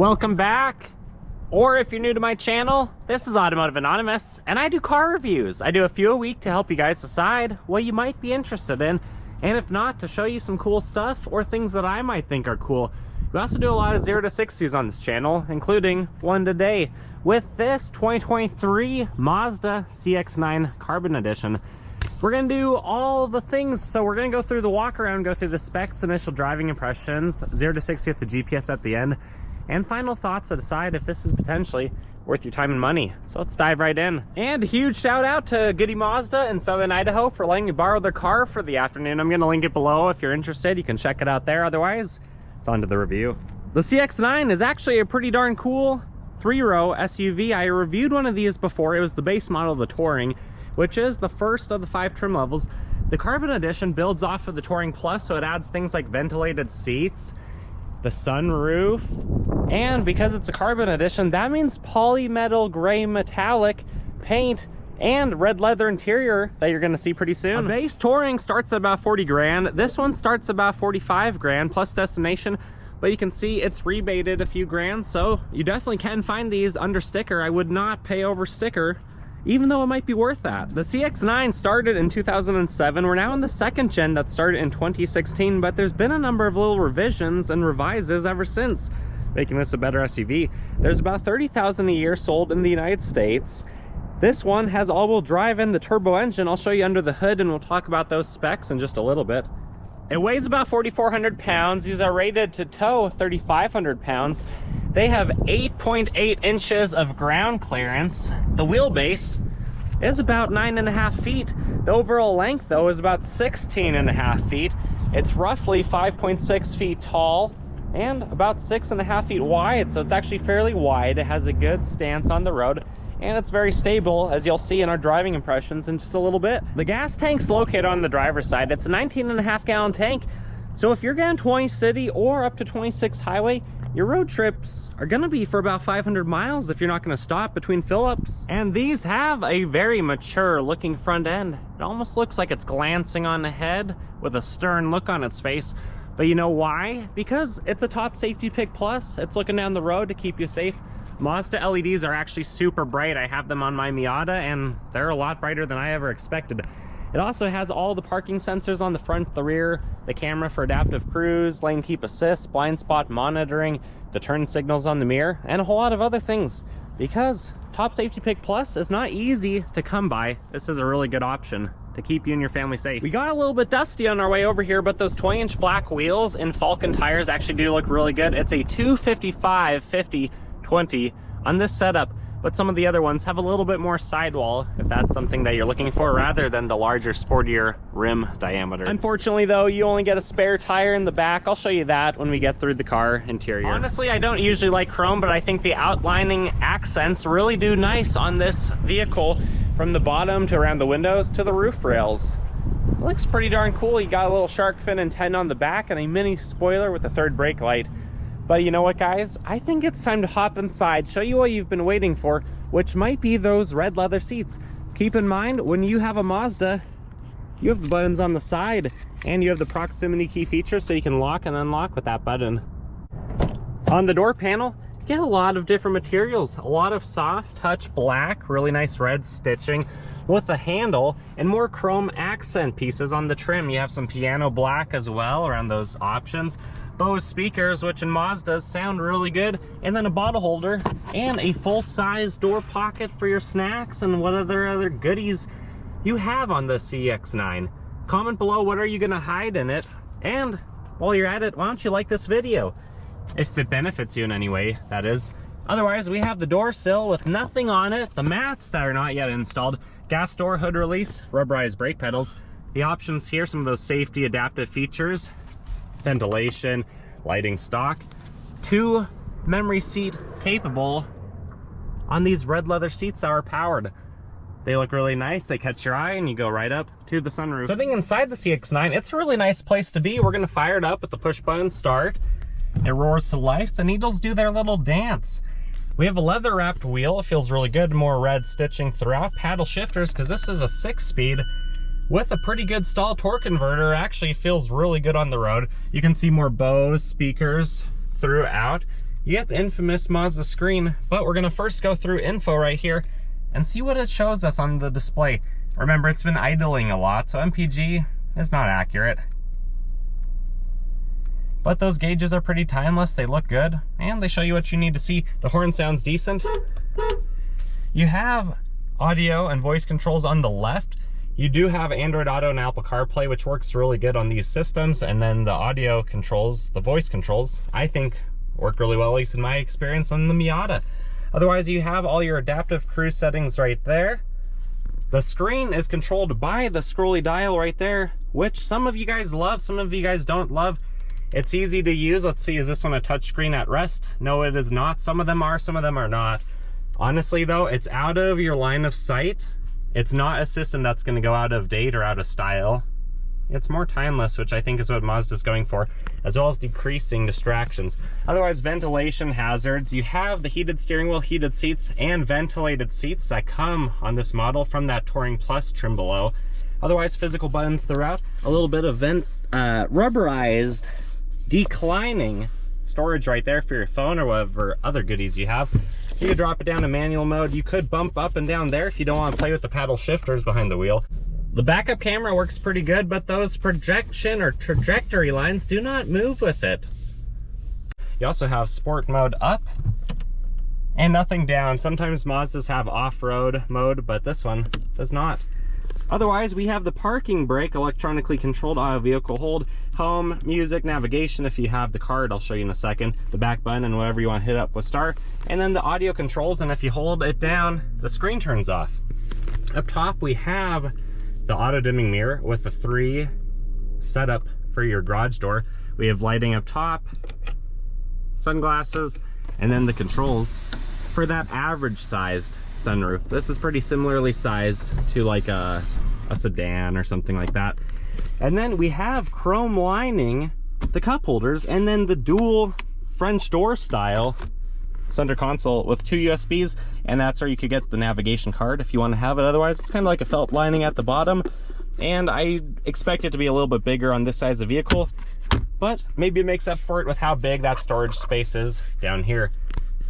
Welcome back. Or if you're new to my channel, this is Automotive Anonymous, and I do car reviews. I do a few a week to help you guys decide what you might be interested in, and if not, to show you some cool stuff or things that I might think are cool. We also do a lot of 0 to 60s on this channel, including one today with this 2023 Mazda CX-9 Carbon Edition. We're gonna do all the things, so we're gonna go through the walk around, go through the specs, initial driving impressions, 0 to 60 with the GPS at the end, and final thoughts to decide if this is potentially worth your time and money. So let's dive right in. And a huge shout out to Goode Mazda in Southern Idaho for letting me borrow their car for the afternoon. I'm gonna link it below. If you're interested, you can check it out there. Otherwise, it's on to the review. The CX-9 is actually a pretty darn cool 3-row SUV. I reviewed one of these before. It was the base model of the Touring, which is the first of the 5 trim levels. The Carbon Edition builds off of the Touring Plus, so it adds things like ventilated seats, the sunroof, and because it's a Carbon Edition, that means polymetal gray metallic paint and red leather interior that you're gonna see pretty soon. A base Touring starts at about 40 grand. This one starts about 45 grand plus destination, but you can see it's rebated a few grand, so you definitely can find these under sticker. I would not pay over sticker, even though it might be worth that. The CX-9 started in 2007. We're now in the 2nd gen that started in 2016, but there's been a number of little revisions and revises ever since, making this a better SUV. There's about 30,000 a year sold in the United States. This one has all-wheel drive and the turbo engine. I'll show you under the hood and we'll talk about those specs in just a little bit. It weighs about 4,400 pounds. These are rated to tow 3,500 pounds. They have 8.8 inches of ground clearance. The wheelbase is about 9.5 feet. The overall length, though, is about 16.5 feet. It's roughly 5.6 feet tall and about 6.5 feet wide, so it's actually fairly wide. It has a good stance on the road, and it's very stable, as you'll see in our driving impressions in just a little bit. The gas tank's located on the driver's side. It's a 19.5 gallon tank, so if you're going 20 city or up to 26 highway, your road trips are gonna be for about 500 miles if you're not gonna stop between fill-ups. And these have a very mature looking front end. It almost looks like it's glancing on ahead with a stern look on its face. But you know why? Because it's a top safety pick plus. It's looking down the road to keep you safe. Mazda LEDs are actually super bright. I have them on my Miata and they're a lot brighter than I ever expected. It also has all the parking sensors on the front, the rear, the camera for adaptive cruise, lane keep assist, blind spot monitoring, the turn signals on the mirror, and a whole lot of other things. Because top safety pick plus is not easy to come by, this is a really good option to keep you and your family safe. We got a little bit dusty on our way over here, but those 20-inch black wheels and Falcon tires actually do look really good. It's a 255/50/20 on this setup, but some of the other ones have a little bit more sidewall, if that's something that you're looking for, rather than the larger, sportier rim diameter. Unfortunately, though, you only get a spare tire in the back. I'll show you that when we get through the car interior. Honestly, I don't usually like chrome, but I think the outlining accents really do nice on this vehicle, from the bottom to around the windows to the roof rails. It looks pretty darn cool. You got a little shark fin antenna on the back and a mini spoiler with a 3rd brake light. But you know what, guys? I think it's time to hop inside, show you what you've been waiting for, which might be those red leather seats. Keep in mind, when you have a Mazda, you have the buttons on the side, and you have the proximity key feature, so you can lock and unlock with that button. On the door panel, you get a lot of different materials. A lot of soft touch black, really nice red stitching with a handle, and more chrome accent pieces on the trim. You have some piano black as well around those options. Bose speakers, which in Mazdas sound really good, and then a bottle holder and a full-size door pocket for your snacks and what other goodies you have on the CX-9. Comment below, what are you gonna hide in it? And while you're at it, why don't you like this video? If it benefits you in any way, that is. Otherwise, we have the door sill with nothing on it, the mats that are not yet installed, gas door, hood release, rubberized brake pedals. The options here, some of those safety adaptive features, ventilation, lighting stock, 2 memory seat capable on these red leather seats that are powered. They look really nice, they catch your eye, and you go right up to the sunroof. Sitting inside the CX-9, it's a really nice place to be. We're gonna fire it up with the push button start. It roars to life. The needles do their little dance. We have a leather wrapped wheel. It feels really good. More red stitching throughout. Paddle shifters, because this is a 6-speed. with a pretty good stall torque converter. Actually feels really good on the road. You can see more Bose speakers throughout. you get the infamous Mazda screen, but we're gonna first go through info right here and see what it shows us on the display. Remember, it's been idling a lot, so MPG is not accurate. But those gauges are pretty timeless, they look good, and they show you what you need to see. The horn sounds decent. You have audio and voice controls on the left. You do have Android Auto and Apple CarPlay, which works really good on these systems, and then the audio controls, the voice controls, I think work really well, at least in my experience, on the Miata. Otherwise, you have all your adaptive cruise settings right there. The screen is controlled by the scrolly dial right there, which some of you guys love, some of you guys don't love. It's easy to use. Let's see, is this one a touchscreen at rest? No, it is not. Some of them are, some of them are not. Honestly though, it's out of your line of sight. It's not a system that's going to go out of date or out of style. It's more timeless, which I think is what Mazda's going for, as well as decreasing distractions. Otherwise, ventilation hazards. You have the heated steering wheel, heated seats, and ventilated seats that come on this model from that Touring Plus trim below. Otherwise, physical buttons throughout. A little bit of rubberized declining storage right there for your phone or whatever other goodies you have. You could drop it down to manual mode. You could bump up and down there if you don't want to play with the paddle shifters behind the wheel. The backup camera works pretty good, but those projection or trajectory lines do not move with it. You also have sport mode up and nothing down. Sometimes Mazdas have off-road mode, but this one does not. Otherwise, we have the parking brake, electronically controlled auto vehicle hold, home, music, navigation if you have the card, I'll show you in a second, the back button and whatever you want to hit up with start, and then the audio controls, and if you hold it down, the screen turns off. Up top, we have the auto dimming mirror with the 3 setup for your garage door. We have lighting up top, sunglasses, and then the controls for that average sized sunroof. This is pretty similarly sized to like a sedan or something like that. And then we have chrome lining the cup holders, and then the dual French door style center console with 2 USBs, and that's where you could get the navigation card if you want to have it. Otherwise, it's kind of like a felt lining at the bottom, and I expect it to be a little bit bigger on this size of vehicle, but maybe it makes up for it with how big that storage space is down here.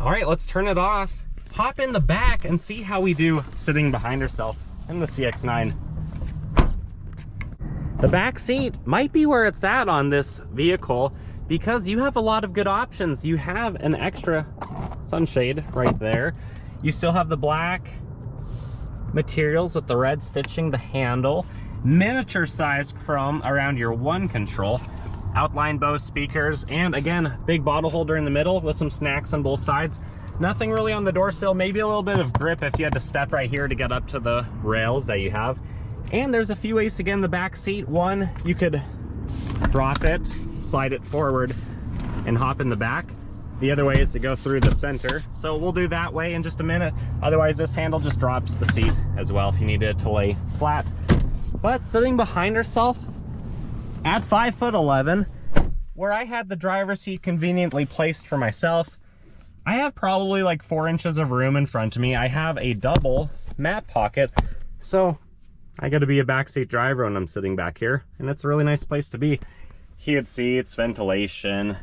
All right, let's turn it off, hop in the back, and see how we do sitting behind herself in the CX-9. The back seat might be where it's at on this vehicle because you have a lot of good options. You have an extra sunshade right there. You still have the black materials with the red stitching, the handle, miniature size chrome around your one control, outline Bose speakers, and again, big bottle holder in the middle with some snacks on both sides. Nothing really on the door sill, maybe a little bit of grip if you had to step right here to get up to the rails that you have. And there's a few ways to get in the back seat. One, you could drop it, slide it forward, and hop in the back. The other way is to go through the center. So we'll do that way in just a minute. Otherwise, this handle just drops the seat as well if you needed it to lay flat. But sitting behind herself at 5'11", where I had the driver's seat conveniently placed for myself, I have probably like 4 inches of room in front of me. I have a double mat pocket, so I got to be a backseat driver when I'm sitting back here, and it's a really nice place to be. Heated seats, ventilation,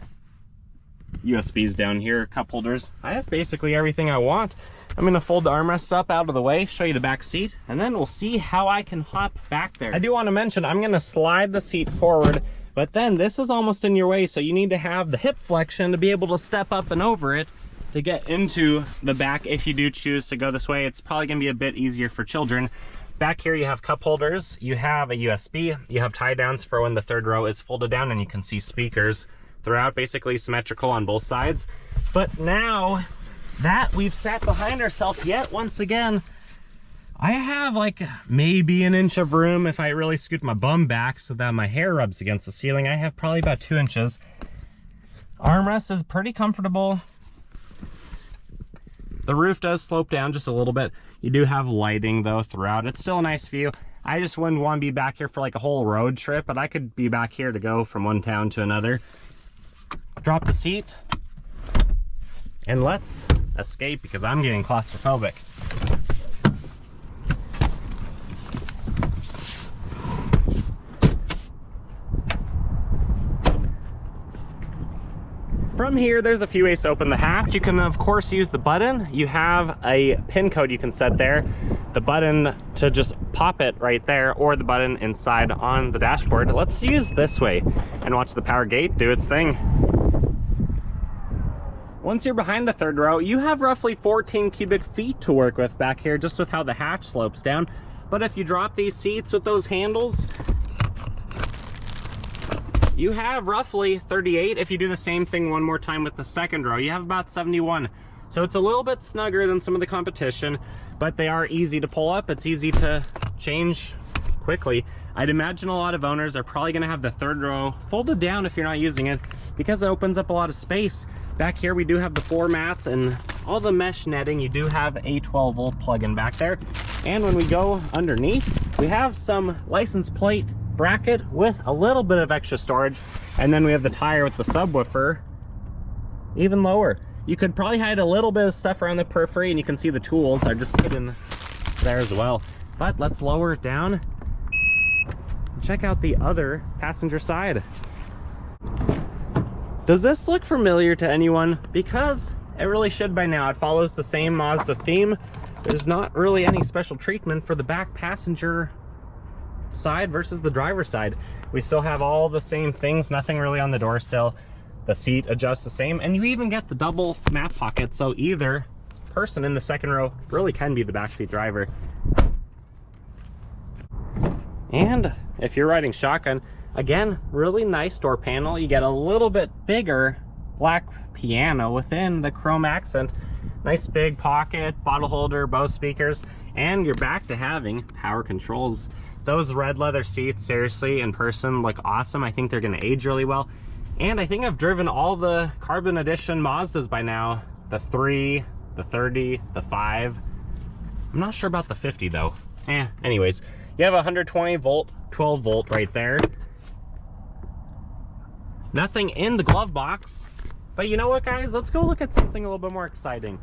USBs down here, cup holders. I have basically everything I want. I'm going to fold the armrest up out of the way, show you the back seat, and then we'll see how I can hop back there. I do want to mention I'm going to slide the seat forward, but then this is almost in your way, so you need to have the hip flexion to be able to step up and over it to get into the back. If you do choose to go this way, it's probably going to be a bit easier for children. Back here you have cup holders, you have a USB, you have tie downs for when the third row is folded down, and you can see speakers throughout, basically symmetrical on both sides. But now that we've sat behind ourselves yet once again, I have like maybe an inch of room if I really scoot my bum back so that my hair rubs against the ceiling. I have probably about 2 inches. Armrest is pretty comfortable. The roof does slope down just a little bit. You do have lighting though throughout. It's still a nice view. I just wouldn't want to be back here for like a whole road trip, but I could be back here to go from one town to another. Drop the seat and let's escape because I'm getting claustrophobic. From here, there's a few ways to open the hatch. You can, of course, use the button. You have a pin code you can set there. The button to just pop it right there, or the button inside on the dashboard. Let's use this way and watch the power gate do its thing. Once you're behind the third row, you have roughly 14 cubic feet to work with back here, just with how the hatch slopes down. But if you drop these seats with those handles, you have roughly 38. If you do the same thing one more time with the second row, you have about 71. So it's a little bit snugger than some of the competition, but they are easy to pull up. It's easy to change quickly. I'd imagine a lot of owners are probably gonna have the third row folded down if you're not using it, because it opens up a lot of space. Back here, we do have the floor mats and all the mesh netting. You do have a 12-volt plug-in back there. And when we go underneath, we have some license plate bracket with a little bit of extra storage. And then we have the tire with the subwoofer even lower. You could probably hide a little bit of stuff around the periphery, and you can see the tools are just hidden there as well. But let's lower it down. Check out the other passenger side. Does this look familiar to anyone? Because it really should by now. It follows the same Mazda theme. There's not really any special treatment for the back passenger side versus the driver's side. We still have all the same things, nothing really on the door sill. The seat adjusts the same, and you even get the double map pocket, so either person in the second row really can be the backseat driver. And if you're riding shotgun, again, really nice door panel. You get a little bit bigger black piano within the chrome accent. Nice big pocket, bottle holder, Bose speakers, and you're back to having power controls. Those red leather seats, seriously, in person look awesome. I think they're gonna age really well. And I think I've driven all the Carbon Edition Mazdas by now. The 3, the 30, the 5. I'm not sure about the 50 though. Anyways, you have a 120 volt, 12 volt right there. Nothing in the glove box. But you know what, guys? Let's go look at something a little bit more exciting.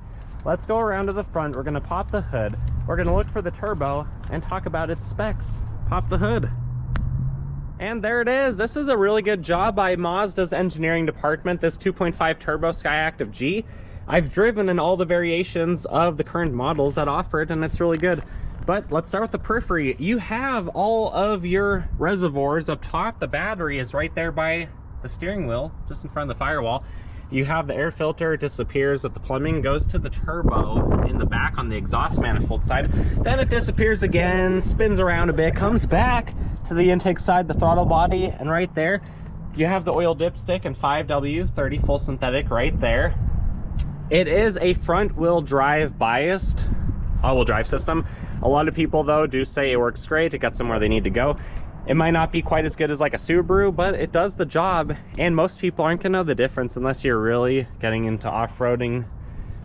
Let's go around to the front. We're gonna pop the hood. We're gonna look for the turbo and talk about its specs. Pop the hood. And there it is. This is a really good job by Mazda's engineering department, this 2.5 turbo Skyactiv G. I've driven in all the variations of the current models that offer it, and it's really good. But let's start with the periphery. You have all of your reservoirs up top. The battery is right there by the steering wheel, just in front of the firewall. You have the air filter, disappears with the plumbing, goes to the turbo in the back on the exhaust manifold side. Then it disappears again, spins around a bit, comes back to the intake side, the throttle body, and right there, you have the oil dipstick and 5W30 full synthetic right there. It is a front wheel drive biased all-wheel drive system. A lot of people though do say it works great, it got somewhere they need to go. It might not be quite as good as like a Subaru, but it does the job, and most people aren't gonna know the difference unless you're really getting into off-roading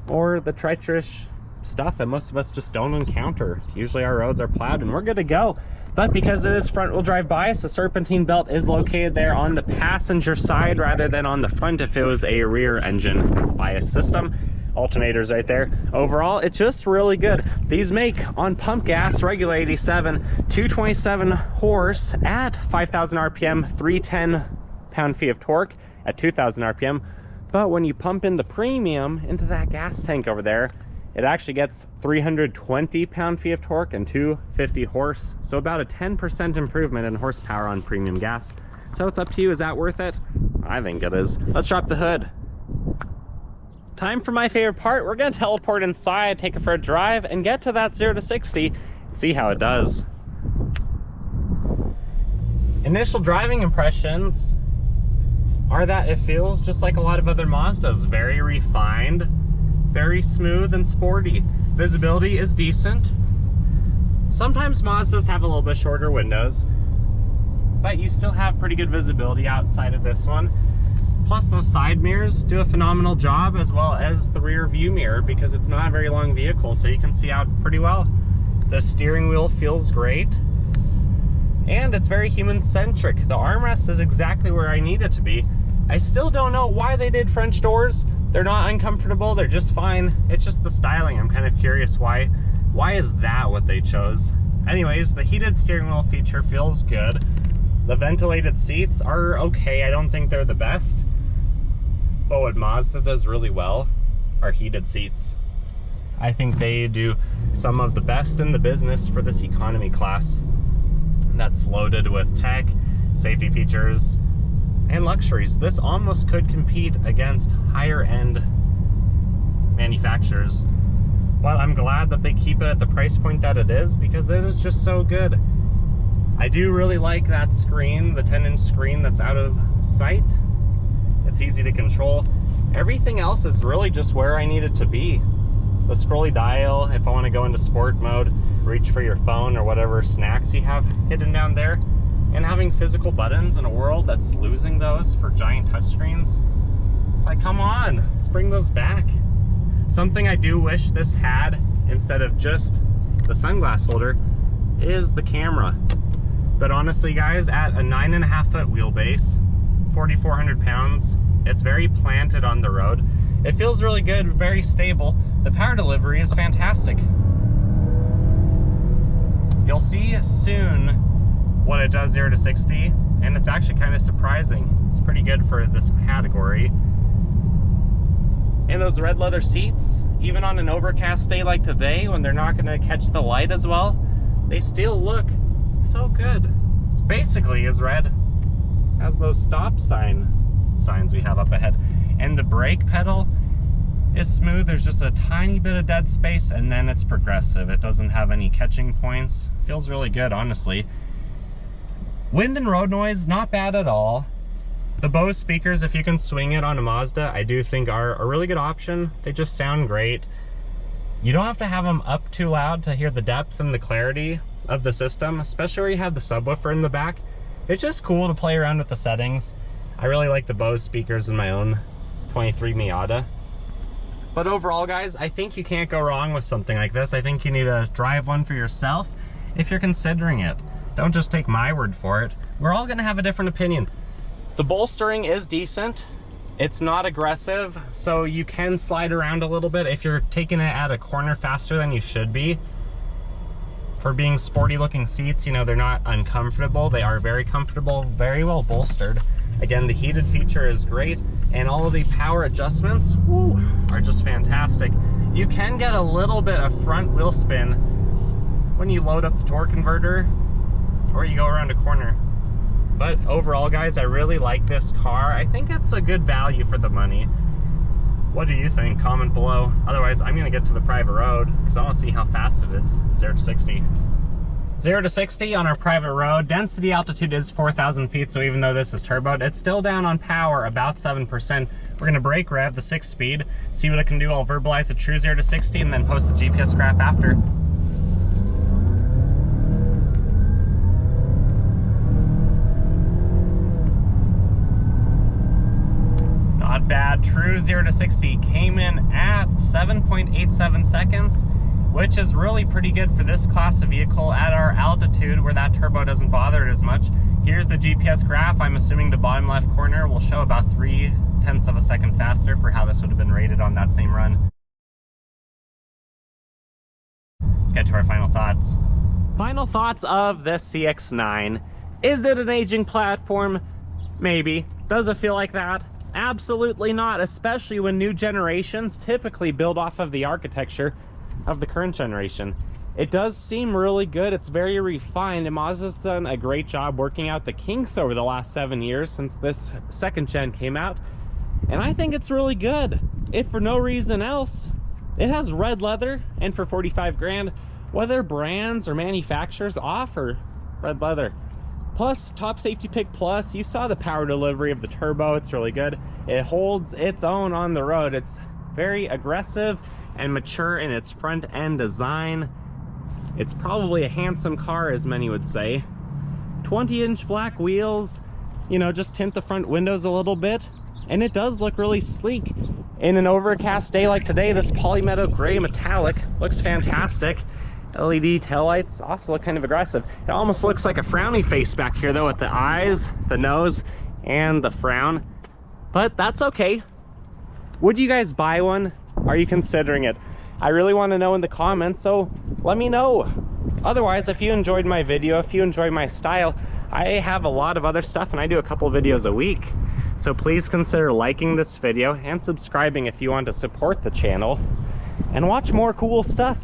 or the treacherous stuff that most of us just don't encounter. Usually our roads are plowed and we're good to go. But because it is front-wheel drive bias, the serpentine belt is located there on the passenger side rather than on the front if it was a rear engine bias system. Alternators right there. Overall, it's just really good. These make on pump gas, regular 87, 227 horse at 5,000 RPM, 310 pound-feet of torque at 2,000 RPM. But when you pump in the premium into that gas tank over there, it actually gets 320 pound-feet of torque and 250 horse. So about a 10% improvement in horsepower on premium gas. So it's up to you, is that worth it? I think it is. Let's drop the hood. Time for my favorite part. We're gonna teleport inside, take it for a drive, and get to that 0 to 60 and see how it does. Initial driving impressions are that it feels just like a lot of other Mazdas. Very refined, very smooth and sporty. Visibility is decent. Sometimes Mazdas have a little bit shorter windows, but you still have pretty good visibility outside of this one. Plus those side mirrors do a phenomenal job, as well as the rear view mirror, because it's not a very long vehicle, so you can see out pretty well. The steering wheel feels great, and it's very human-centric. The armrest is exactly where I need it to be. I still don't know why they did French doors. They're not uncomfortable, they're just fine. It's just the styling. I'm kind of curious why is that what they chose? Anyways, the heated steering wheel feature feels good. The ventilated seats are okay. I don't think they're the best. But what Mazda does really well are heated seats. I think they do some of the best in the business for this economy class. That's loaded with tech, safety features, and luxuries. This almost could compete against higher end manufacturers. But I'm glad that they keep it at the price point that it is, because it is just so good. I do really like that screen, the 10-inch screen that's out of sight. It's easy to control. Everything else is really just where I need it to be. The scrolly dial, if I want to go into sport mode, reach for your phone or whatever snacks you have hidden down there. And having physical buttons in a world that's losing those for giant touchscreens, it's like, come on, let's bring those back. Something I do wish this had, instead of just the sunglass holder, is the camera. But honestly guys, at a 9.5-foot wheelbase, 4,400 pounds, it's very planted on the road. It feels really good, very stable. The power delivery is fantastic. You'll see soon what it does 0 to 60, and it's actually kind of surprising. It's pretty good for this category. And those red leather seats, even on an overcast day like today, when they're not going to catch the light as well, they still look so good. It's basically as red as those stop signs we have up ahead. And the brake pedal is smooth. There's just a tiny bit of dead space, and then it's progressive. It doesn't have any catching points. Feels really good, honestly. Wind and road noise, not bad at all. The Bose speakers, if you can swing it on a Mazda, I do think are a really good option. They just sound great. You don't have to have them up too loud to hear the depth and the clarity of the system, especially where you have the subwoofer in the back. It's just cool to play around with the settings. I really like the Bose speakers in my own 23 Miata. But overall guys, I think you can't go wrong with something like this. I think you need to drive one for yourself if you're considering it. Don't just take my word for it. We're all gonna have a different opinion. The bolstering is decent. It's not aggressive, so you can slide around a little bit if you're taking it at a corner faster than you should be. For being sporty looking seats, you know, they're not uncomfortable. They are very comfortable, very well bolstered. Again, the heated feature is great, and all of the power adjustments, woo, are just fantastic. You can get a little bit of front wheel spin when you load up the torque converter or you go around a corner. But overall guys, I really like this car. I think it's a good value for the money. What do you think? Comment below. Otherwise, I'm gonna get to the private road because I wanna see how fast it is. 0 to 60. 0 to 60 on our private road. Density altitude is 4,000 feet, so even though this is turboed, it's still down on power about 7%. We're gonna brake rev the 6-speed, see what it can do. I'll verbalize a true 0 to 60 and then post the GPS graph after. Not bad. True 0 to 60 came in at 7.87 seconds, which is really pretty good for this class of vehicle at our altitude where that turbo doesn't bother it as much. Here's the GPS graph. I'm assuming the bottom left corner will show about 0.3 of a second faster for how this would have been rated on that same run. Let's get to our final thoughts. Final thoughts of this CX-9. Is it an aging platform? Maybe. Does it feel like that? Absolutely not, especially when new generations typically build off of the architecture of the current generation. It does seem really good. It's very refined, and Mazda's done a great job working out the kinks over the last 7 years since this second gen came out, and I think it's really good. If for no reason else, it has red leather, and for 45 grand, whether brands or manufacturers offer red leather. Plus, top safety pick plus, you saw the power delivery of the turbo. It's really good. It holds its own on the road. It's very aggressive and mature in its front end design. It's probably a handsome car, as many would say. 20-inch black wheels, you know, just tint the front windows a little bit, and it does look really sleek. In an overcast day like today, this Polymetal gray metallic looks fantastic. LED taillights also look kind of aggressive. It almost looks like a frowny face back here though, with the eyes, the nose, and the frown. But that's okay. Would you guys buy one? Are you considering it? I really want to know in the comments, so let me know. Otherwise, if you enjoyed my video, if you enjoyed my style, I have a lot of other stuff, and I do a couple videos a week. So please consider liking this video and subscribing if you want to support the channel and watch more cool stuff.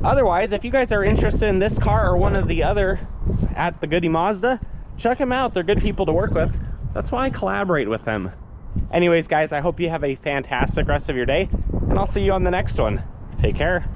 Otherwise, if you guys are interested in this car or one of the others at the Goode Mazda, check them out. They're good people to work with. That's why I collaborate with them. Anyways, guys, I hope you have a fantastic rest of your day, and I'll see you on the next one. Take care.